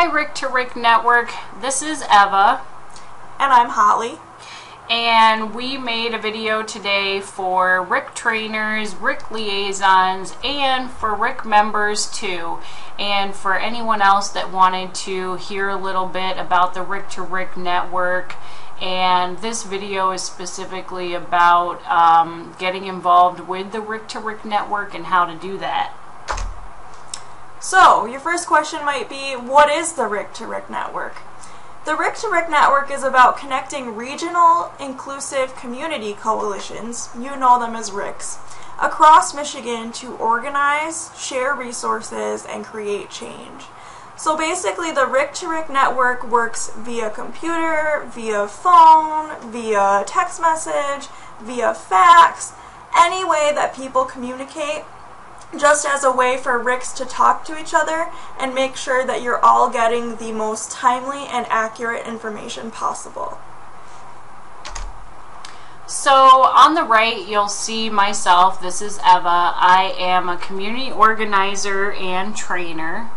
Hi RICC to RICC Network, this is Eva. And I'm Holly. And we made a video today for RICC trainers, RICC liaisons, and for RICC members too. And for anyone else that wanted to hear a little bit about the RICC to RICC Network. And this video is specifically about getting involved with the RICC to RICC Network and how to do that. So, your first question might be, what is the RICC to RICC Network? The RICC to RICC Network is about connecting regional inclusive community coalitions, you know them as RICCs, across Michigan to organize, share resources, and create change. So basically the RICC to RICC Network works via computer, via phone, via text message, via fax, any way that people communicate, just as a way for RICCs to talk to each other and make sure that you're all getting the most timely and accurate information possible. So on the right you'll see myself. This is Eva. I am a community organizer and trainer.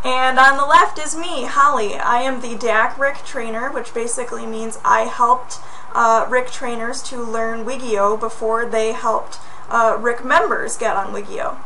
And on the left is me, Holly. I am the RICC trainer, which basically means I helped RICC trainers to learn Wigio before they helped RICC members get on Wigio.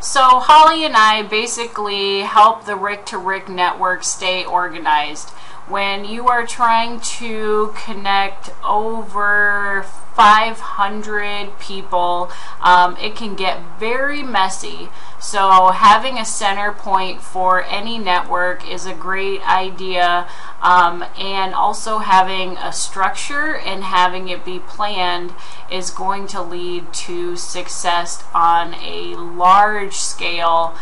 So Holly and I basically help the RICC to RICC Network stay organized. When you are trying to connect over 500 people, it can get very messy. So having a center point for any network is a great idea, and also having a structure and having it be planned is going to lead to success on a large scale,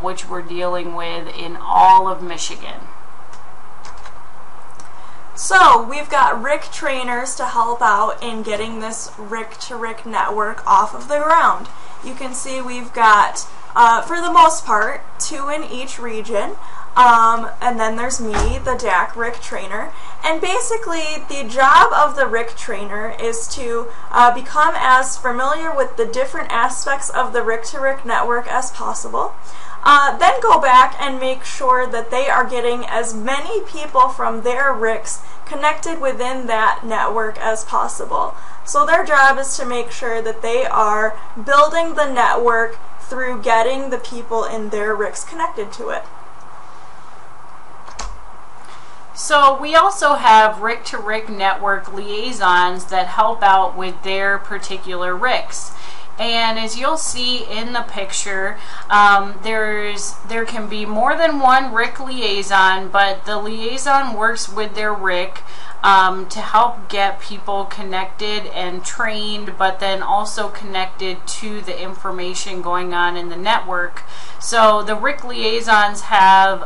which we're dealing with in all of Michigan. So we've got RICC trainers to help out in getting this RICC to RICC network off of the ground. You can see we've got, for the most part, 2 in each region, and then there's me, the RICC trainer. And basically the job of the RICC trainer is to become as familiar with the different aspects of the RICC to RICC network as possible. Then go back and make sure that they are getting as many people from their RICCs connected within that network as possible. So their job is to make sure that they are building the network through getting the people in their RICCs connected to it. So we also have RICC to RICC Network liaisons that help out with their particular RICCs. And as you'll see in the picture, there can be more than one RICC liaison, but the liaison works with their RICC to help get people connected and trained, but then also connected to the information going on in the network. So the RICC liaisons have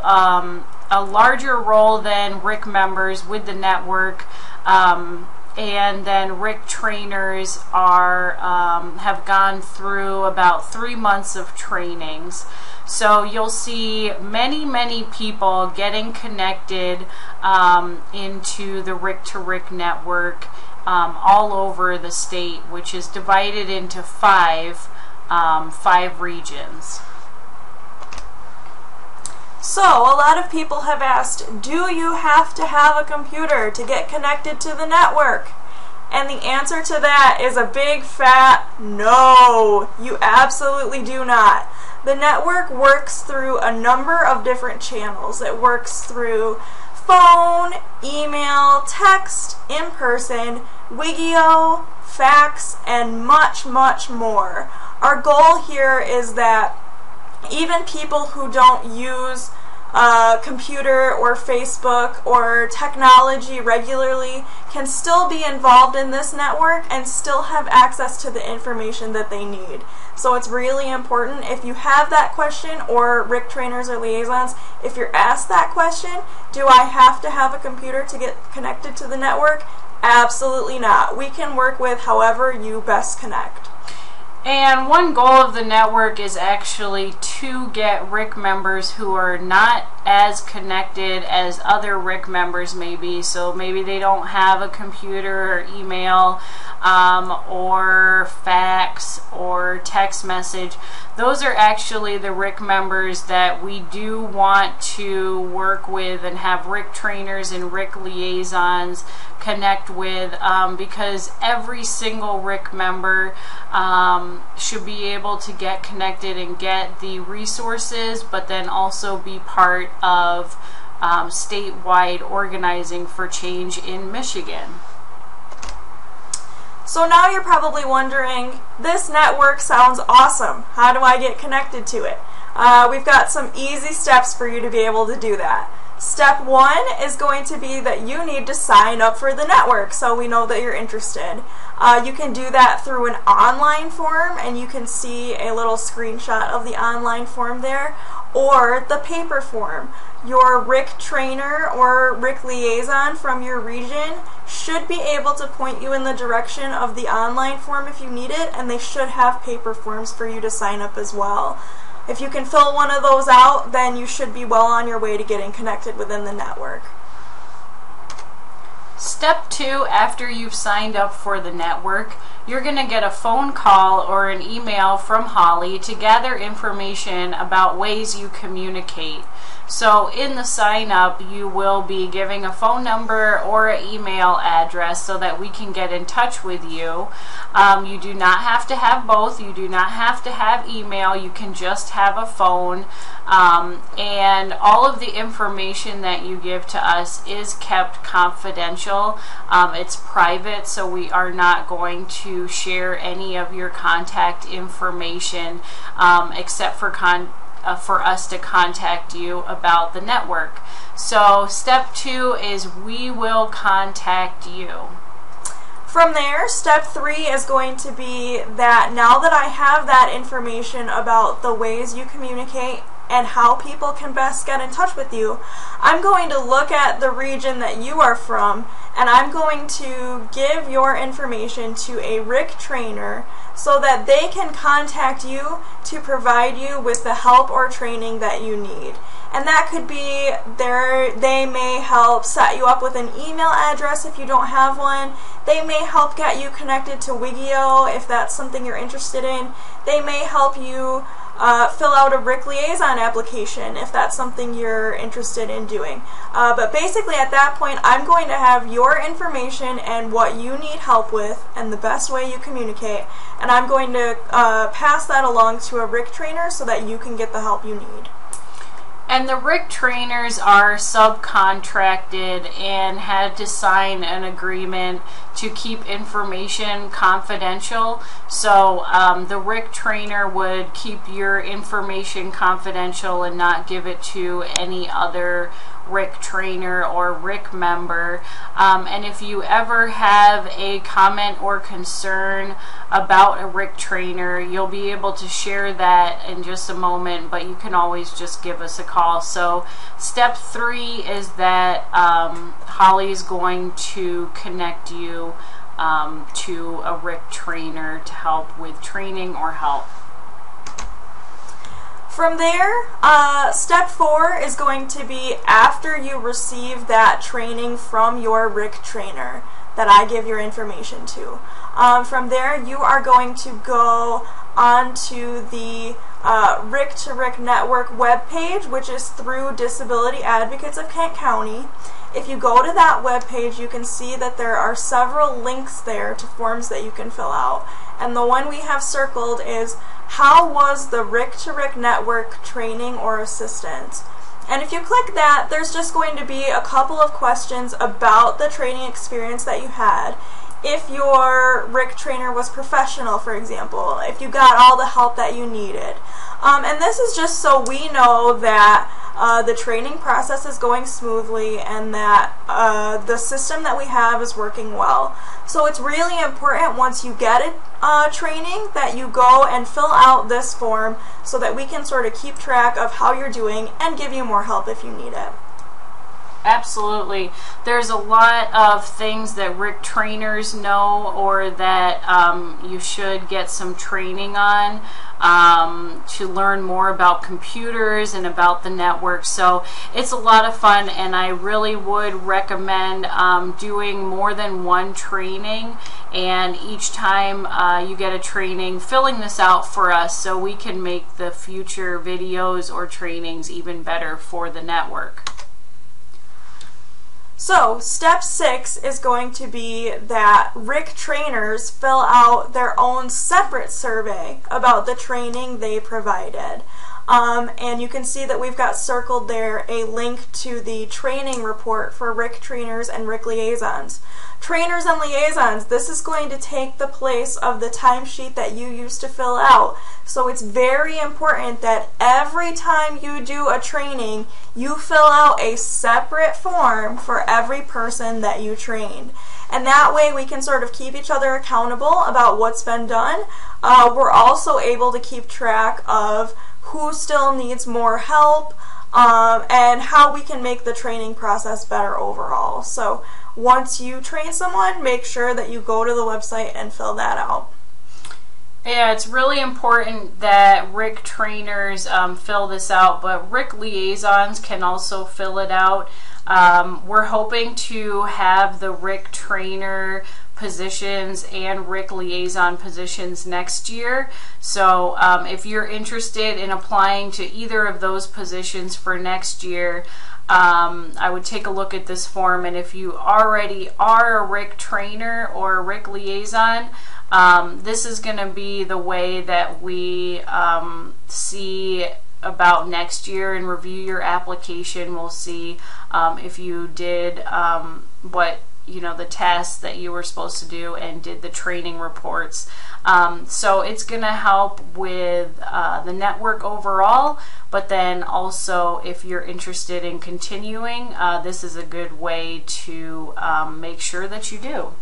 a larger role than RICC members with the network. And then RICC trainers have gone through about 3 months of trainings. So you'll see many people getting connected into the RICC to RICC network all over the state, which is divided into five regions. So, a lot of people have asked, do you have to have a computer to get connected to the network? And the answer to that is a big fat no. You absolutely do not. The network works through a number of different channels. It works through phone, email, text, in-person, Wigio, fax, and much more. Our goal here is that even people who don't use computer or Facebook or technology regularly can still be involved in this network and still have access to the information that they need. So it's really important, if you have that question, or RICC trainers or liaisons, if you're asked that question, do I have to have a computer to get connected to the network? Absolutely not. We can work with however you best connect. And one goal of the network is actually to get RICC members who are not as connected as other RICC members may be. So maybe they don't have a computer or email or fax or text message. Those are actually the RICC members that we do want to work with and have RICC trainers and RICC liaisons connect with, because every single RICC member should be able to get connected and get the resources, but then also be part of statewide organizing for change in Michigan. So now you're probably wondering, this network sounds awesome. How do I get connected to it? We've got some easy steps for you to be able to do that. Step 1 is going to be that you need to sign up for the network, so we know that you're interested. You can do that through an online form, and you can see a little screenshot of the online form there, or the paper form. Your RICC trainer or RICC liaison from your region should be able to point you in the direction of the online form if you need it, and they should have paper forms for you to sign up as well. If you can fill one of those out, then you should be well on your way to getting connected within the network. Step 2, after you've signed up for the network, you're going to get a phone call or an email from Holly to gather information about ways you communicate. So in the sign up, you will be giving a phone number or an email address so that we can get in touch with you. You do not have to have both. You do not have to have email. You can just have a phone. And all of the information that you give to us is kept confidential. It's private, so we are not going to share any of your contact information except for us to contact you about the network. So step 2 is we will contact you. From there, step 3 is going to be that now that I have that information about the ways you communicate and how people can best get in touch with you, I'm going to look at the region that you are from, and I'm going to give your information to a RICC trainer so that they can contact you to provide you with the help or training that you need. And that could be they may help set you up with an email address if you don't have one. They may help get you connected to Wigio if that's something you're interested in. They may help you fill out a RICC liaison application if that's something you're interested in doing. But basically at that point, I'm going to have your information and what you need help with and the best way you communicate, and I'm going to pass that along to a RICC trainer so that you can get the help you need. And the RICC trainers are subcontracted and had to sign an agreement to keep information confidential. So the RICC trainer would keep your information confidential and not give it to any other RICC trainer or RICC member. And if you ever have a comment or concern about a RICC trainer, you'll be able to share that in just a moment, but you can always just give us a call. So step 3 is that Holly is going to connect you to a RICC trainer to help with training or help. From there, step 4 is going to be after you receive that training from your RICC trainer that I give your information to. From there, you are going to go onto the RICC to RICC Network webpage, which is through Disability Advocates of Kent County. If you go to that webpage, you can see that there are several links there to forms that you can fill out. And the one we have circled is, how was the RICC to RICC Network training or assistance? And if you click that, there's just going to be a couple of questions about the training experience that you had. If your RICC trainer was professional, for example, if you got all the help that you needed. And this is just so we know that the training process is going smoothly and that the system that we have is working well. So it's really important once you get it training that you go and fill out this form so that we can sort of keep track of how you're doing and give you more help if you need it. Absolutely. There's a lot of things that RICC trainers know, or that you should get some training on to learn more about computers and about the network. So it's a lot of fun, and I really would recommend doing more than one training, and each time you get a training, filling this out for us so we can make the future videos or trainings even better for the network. So, step 6 is going to be that RICC trainers fill out their own separate survey about the training they provided. And you can see that we've got circled there a link to the training report for RICC trainers and RICC liaisons. Trainers and liaisons, this is going to take the place of the timesheet that you used to fill out. So it's very important that every time you do a training, you fill out a separate form for every person that you trained. And that way we can sort of keep each other accountable about what's been done. We're also able to keep track of who still needs more help, and how we can make the training process better overall. So once you train someone, make sure that you go to the website and fill that out. Yeah, it's really important that RICC trainers fill this out, but RICC liaisons can also fill it out. We're hoping to have the RICC trainer positions and RICC liaison positions next year. So if you're interested in applying to either of those positions for next year, I would take a look at this form, and if you already are a RICC trainer or a RICC liaison, this is going to be the way that we see about next year and review your application. We'll see if you did what the tests that you were supposed to do and did the training reports. So it's going to help with the network overall, but then also if you're interested in continuing, this is a good way to make sure that you do.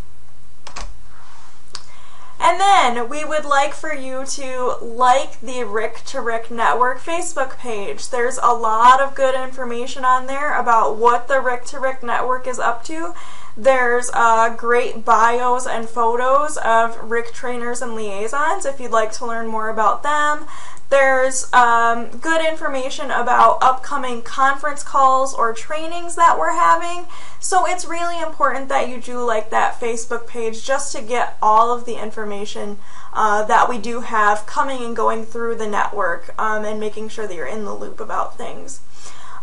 And then we would like for you to like the RICC to RICC Network Facebook page. There's a lot of good information on there about what the RICC to RICC Network is up to. There's great bios and photos of RICC trainers and liaisons if you'd like to learn more about them. There's good information about upcoming conference calls or trainings that we're having. So it's really important that you do like that Facebook page just to get all of the information that we do have coming and going through the network, and making sure that you're in the loop about things.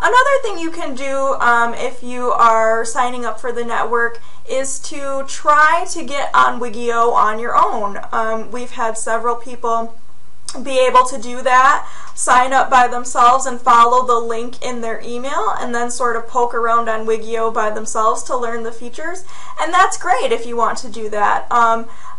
Another thing you can do if you are signing up for the network is to try to get on Wigio on your own. We've had several people be able to do that, sign up by themselves and follow the link in their email, and then sort of poke around on Wigio by themselves to learn the features. And that's great if you want to do that.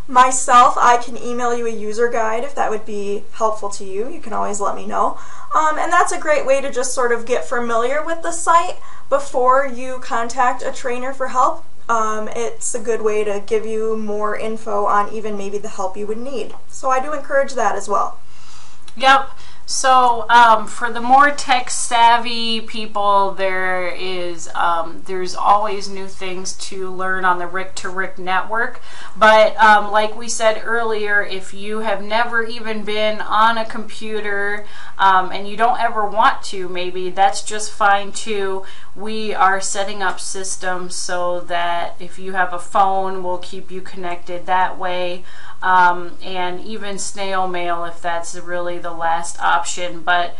Myself, I can email you a user guide if that would be helpful to you. You can always let me know. And that's a great way to just sort of get familiar with the site before you contact a trainer for help. It's a good way to give you more info on even maybe the help you would need. So I do encourage that as well. Yep. So for the more tech savvy people, there's always new things to learn on the RICC to RICC network. But like we said earlier, if you have never even been on a computer and you don't ever want to, maybe that's just fine too. We are setting up systems so that if you have a phone, we'll keep you connected that way. And even snail mail if that's really the last option, but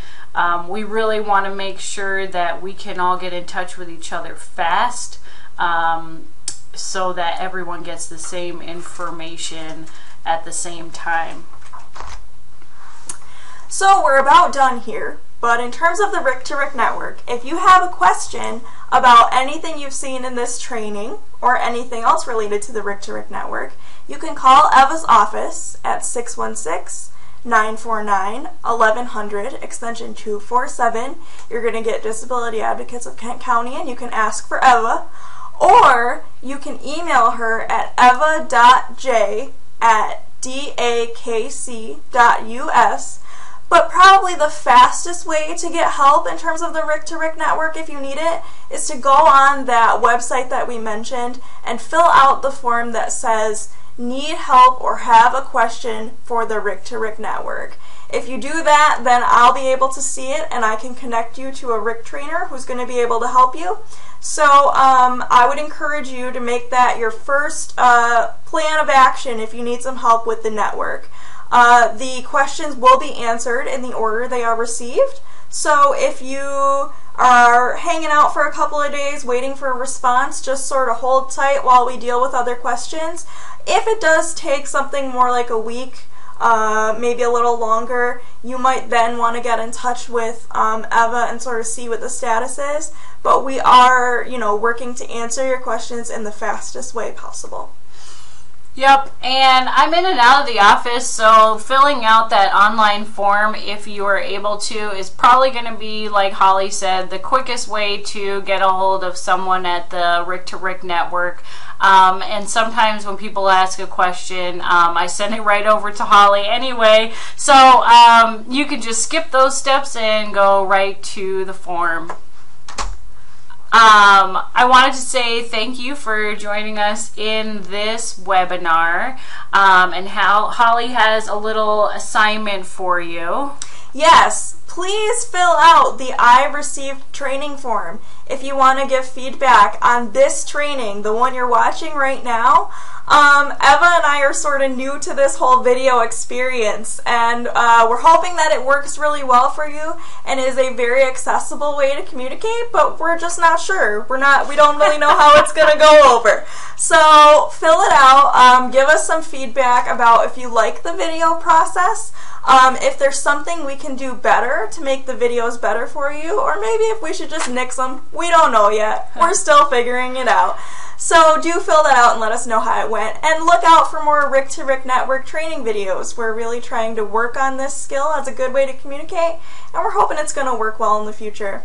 we really want to make sure that we can all get in touch with each other fast, so that everyone gets the same information at the same time. So we're about done here, but in terms of the RICC to RICC network, if you have a question about anything you've seen in this training or anything else related to the RICC to RICC network, you can call Eva's office at 616-949-1100, extension 247. You're going to get Disability Advocates of Kent County, and you can ask for Eva. Or you can email her at eva.j@dakc.us. But probably the fastest way to get help in terms of the RICC-to-RICC network, if you need it, is to go on that website that we mentioned and fill out the form that says need help or have a question for the RICC-to-RICC network. If you do that, then I'll be able to see it and I can connect you to a RICC trainer who's going to be able to help you. So I would encourage you to make that your first plan of action if you need some help with the network. The questions will be answered in the order they are received. So if you are hanging out for a couple of days waiting for a response, just sort of hold tight while we deal with other questions. If it does take something more like a week, maybe a little longer, you might then want to get in touch with Eva and sort of see what the status is. But we are, working to answer your questions in the fastest way possible. Yep, and I'm in and out of the office, so filling out that online form, if you are able to, is probably going to be, like Holly said, the quickest way to get a hold of someone at the RICC-to-RICC network. And sometimes when people ask a question, I send it right over to Holly anyway, so you can just skip those steps and go right to the form. I wanted to say thank you for joining us in this webinar, and Holly has a little assignment for you. Yes, please fill out the I received training form if you want to give feedback on this training, the one you're watching right now. Eva and I are sort of new to this whole video experience, and we're hoping that it works really well for you and is a very accessible way to communicate, but we're just not sure. We don't really know how it's going to go over. So fill it out, give us some feedback about if you like the video process, if there's something we can do better to make the videos better for you, or maybe if we should just nix them. We don't know yet. We're still figuring it out. So do fill that out and let us know how it went. And look out for more RICC-to-RICC network training videos. We're really trying to work on this skill as a good way to communicate, and we're hoping it's going to work well in the future.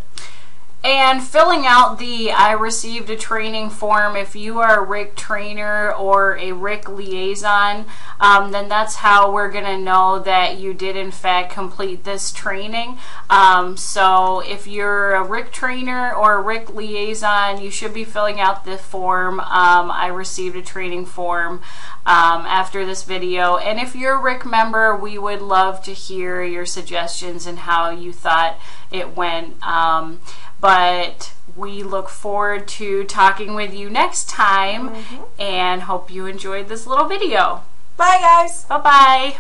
And filling out the I received a training form, if you are a RICC trainer or a RICC liaison, then that's how we're going to know that you did in fact complete this training. So if you're a RICC trainer or a RICC liaison, you should be filling out the form, I received a training form, after this video. And if you're a RICC member, we would love to hear your suggestions and how you thought it went. But we look forward to talking with you next time, and hope you enjoyed this little video. Bye, guys. Bye-bye.